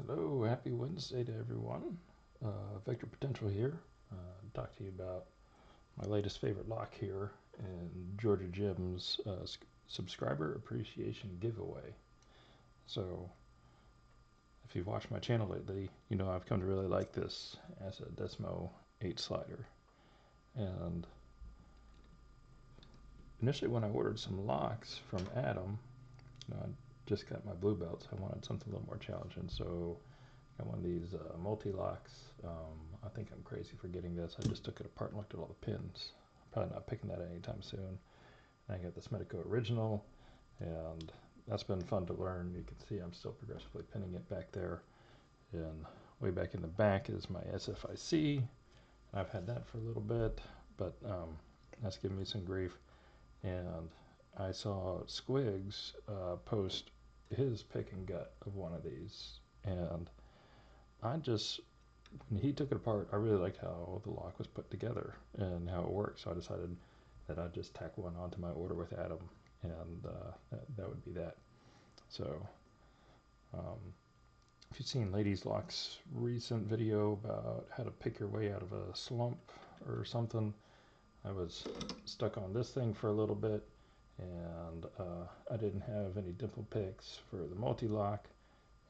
Hello, happy Wednesday to everyone. Vector Potential here. Talk to you about my latest favorite lock here and Georgia Jim's subscriber appreciation giveaway. So, if you've watched my channel lately, you know I've come to really like this ASSA Desmo 8 slider. And initially, when I ordered some locks from Adam, I just got my blue belts. I wanted something a little more challenging, so got one of these multi-locks. I think I'm crazy for getting this. I just took it apart and looked at all the pins. Probably not picking that anytime soon. And I got this Medico original, and that's been fun to learn. You can see I'm still progressively pinning it back there. And way back in the back is my SFIC. I've had that for a little bit, but that's given me some grief. And I saw Squigs post his pick and gut of one of these, and when he took it apart, I really liked how the lock was put together and how it worked. So I decided that I'd just tack one onto my order with Adam, and that would be that. So um, if you've seen Ladies Lock's recent video about how to pick your way out of a slump or something, I was stuck on this thing for a little bit, and I didn't have any dimple picks for the multi-lock,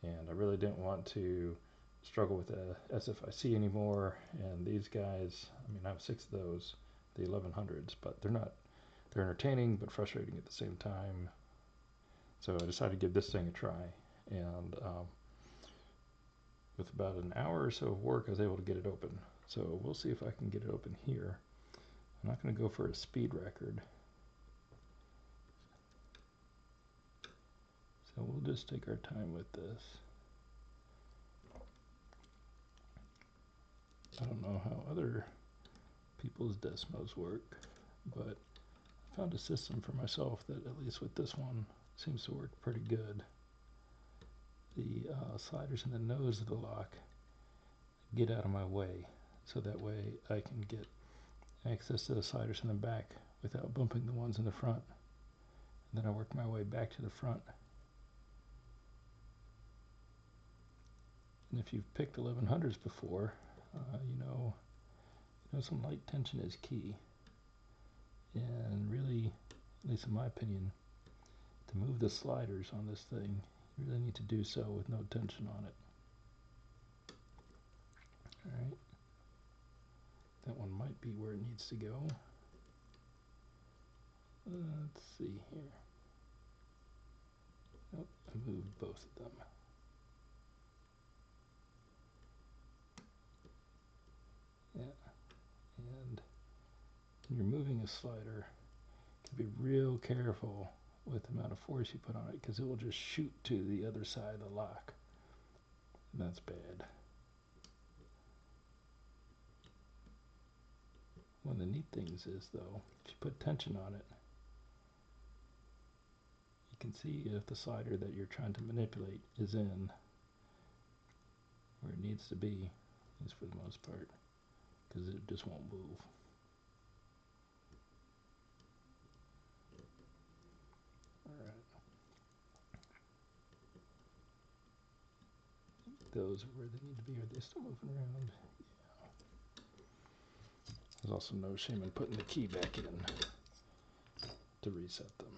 and I really didn't want to struggle with the SFIC anymore. And these guys, I mean, I have 6 of those, the 1100s, but they're entertaining but frustrating at the same time. So I decided to give this thing a try, and with about an hour or so of work, I was able to get it open. So we'll see if I can get it open here. I'm not going to go for a speed record, so we'll just take our time with this. I don't know how other people's Desmos work, but I found a system for myself that, at least with this one, seems to work pretty good. The sliders in the nose of the lock get out of my way, so that way I can get access to the sliders in the back without bumping the ones in the front. And then I work my way back to the front. And if you've picked 1100s before, you know some light tension is key. And really, at least in my opinion, to move the sliders on this thing, you really need to do so with no tension on it. Alright, that one might be where it needs to go. Let's see here. Nope, I moved both of them. Yeah, and when you're moving a slider, you can be real careful with the amount of force you put on it, because it will just shoot to the other side of the lock. And that's bad. One of the neat things is, though, if you put tension on it, you can see if the slider that you're trying to manipulate is in where it needs to be, at least for the most part, because it just won't move. Alright. Those are where they need to be. Are they still moving around? Yeah. There's also no shame in putting the key back in to reset them.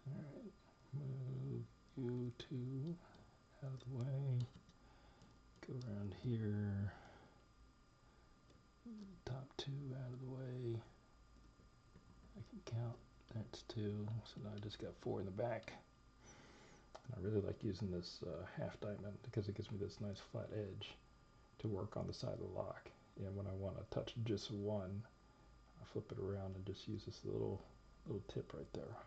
Alright, move you two out of the way. Go around here. Top 2 out of the way. I can count. That's 2. So now I just got 4 in the back. And I really like using this half diamond because it gives me this nice flat edge to work on the side of the lock. And when I want to touch just one, I flip it around and just use this little tip right there.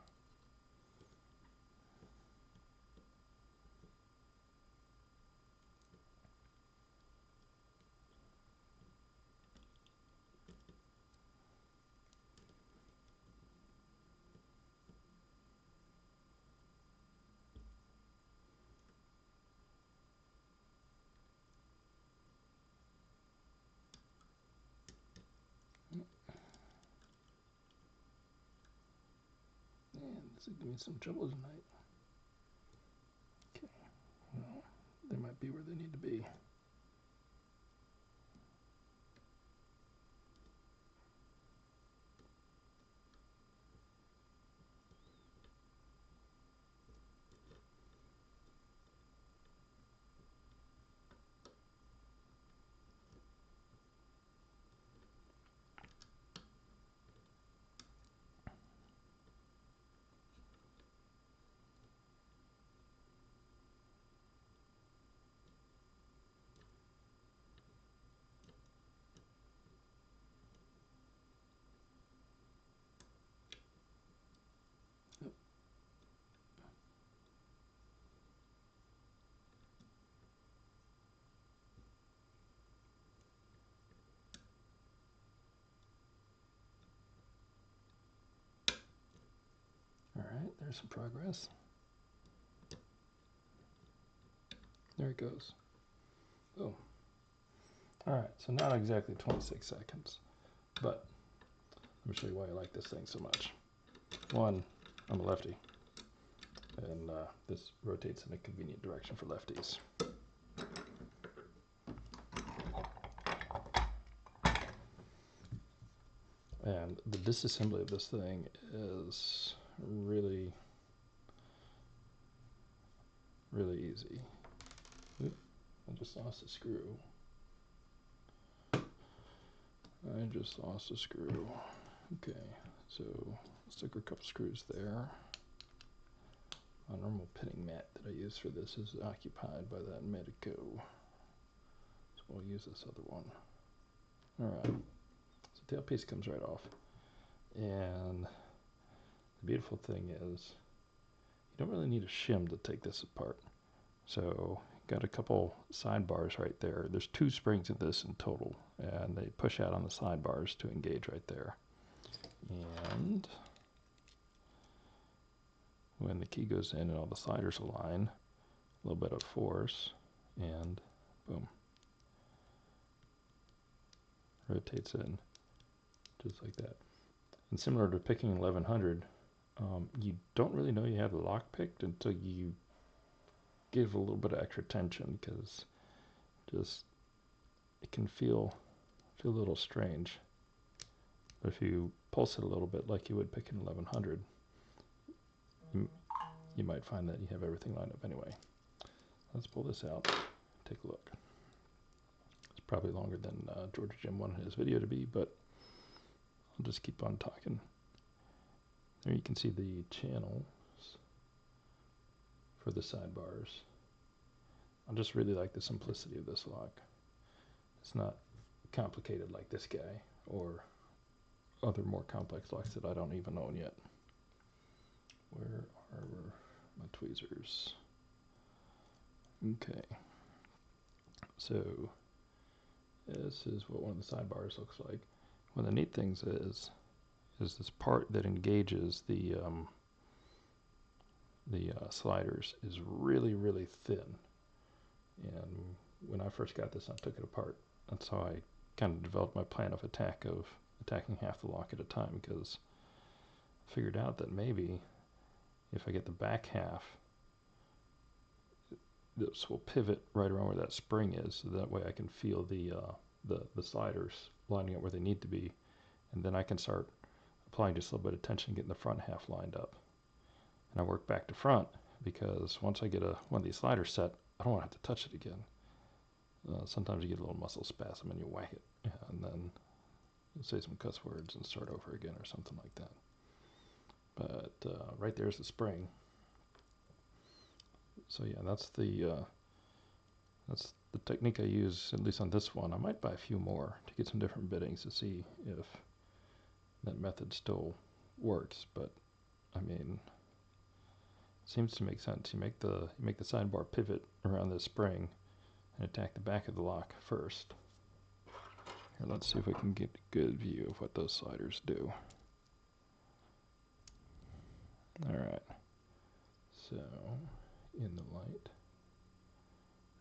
Does it give me some trouble tonight? Okay, well, they might be where they need to be. All right, there's some progress. There it goes. Oh. All right, so not exactly 26 seconds, but let me show you why I like this thing so much. One, I'm a lefty, and this rotates in a convenient direction for lefties. And the disassembly of this thing is really, really easy. Oop, I just lost a screw. Okay, so stick a couple screws there. My normal pitting mat that I use for this is occupied by that Medico. So we'll use this other one. Alright, so tailpiece comes right off. And the beautiful thing is, you don't really need a shim to take this apart. So, got a couple sidebars right there. There's 2 springs in this in total, and they push out on the sidebars to engage right there. And when the key goes in and all the sliders align, a little bit of force, and boom. Rotates in, just like that. And similar to picking 1100, you don't really know you have the lock picked until you give a little bit of extra tension, because just it can feel a little strange. But if you pulse it a little bit like you would pick an 1100, you might find that you have everything lined up anyway. Let's pull this out, take a look. It's probably longer than Georgia Jim wanted his video to be, but I'll just keep on talking. There you can see the channels for the sidebars. I just really like the simplicity of this lock. It's not complicated like this guy or other more complex locks that I don't even own yet. Where are my tweezers? Okay. So this is what one of the sidebars looks like. One of the neat things is this part that engages the sliders is really, really thin. And when I first got this, I took it apart. That's how I kind of developed my plan of attack of attacking half the lock at a time, because I figured out that maybe if I get the back half, this will pivot right around where that spring is, so that way I can feel the sliders lining up where they need to be, and then I can start applying just a little bit of tension, getting the front half lined up. And I work back to front, because once I get one of these sliders set, I don't want to have to touch it again. Sometimes you get a little muscle spasm and you whack it, and then you'll say some cuss words and start over again or something like that. But right there's the spring. So yeah, that's the technique I use, at least on this one. I might buy a few more to get some different bittings to see if that method still works. But I mean, it seems to make sense. You make the sidebar pivot around this spring and attack the back of the lock first. Here, let's see if we can get a good view of what those sliders do. Alright, so in the light,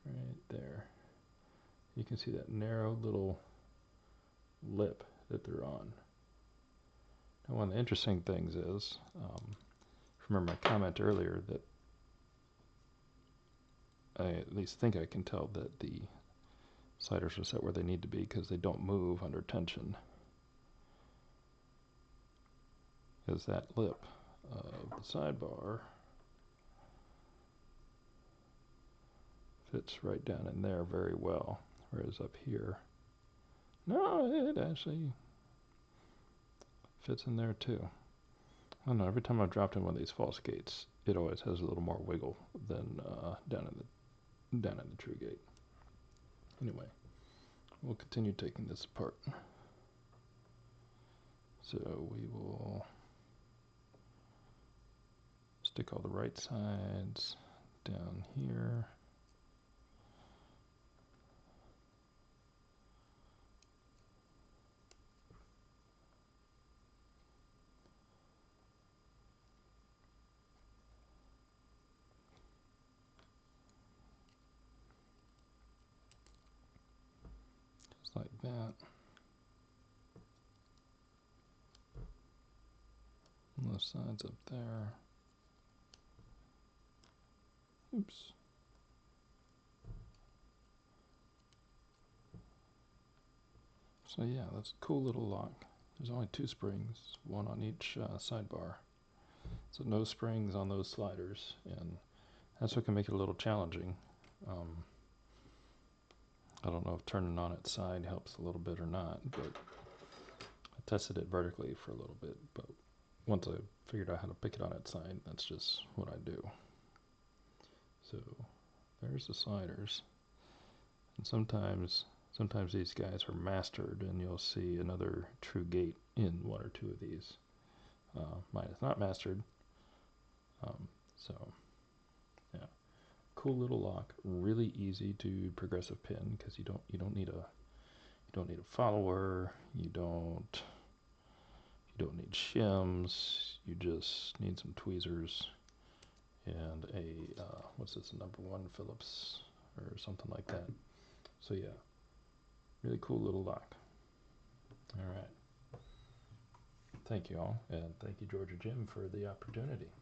right there, you can see that narrow little lip that they're on. Now, one of the interesting things is, remember my comment earlier that I at least think I can tell that the sliders are set where they need to be because they don't move under tension. Because that lip of the sidebar fits right down in there very well, whereas up here, no, it actually fits in there too. I don't know, every time I've dropped in one of these false gates, it always has a little more wiggle than down in the true gate. Anyway, we'll continue taking this apart. So we will stick all the right sides down here. Just like that. And those sides up there. Oops. So yeah, that's a cool little lock. There's only 2 springs, one on each sidebar. So no springs on those sliders, and that's what can make it a little challenging. I don't know if turning on its side helps a little bit or not, but I tested it vertically for a little bit, but once I figured out how to pick it on its side, that's just what I do. So there's the sliders. And sometimes these guys are mastered, and you'll see another true gate in 1 or 2 of these. Mine is not mastered. So yeah, cool little lock, really easy to progressive pin because you don't need a follower, you don't need shims, you just need some tweezers and a what's this, number 1 Phillips or something like that. So yeah, really cool little lock. All right. Thank you all, and thank you Georgia Jim for the opportunity.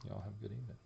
Y'all have a good evening.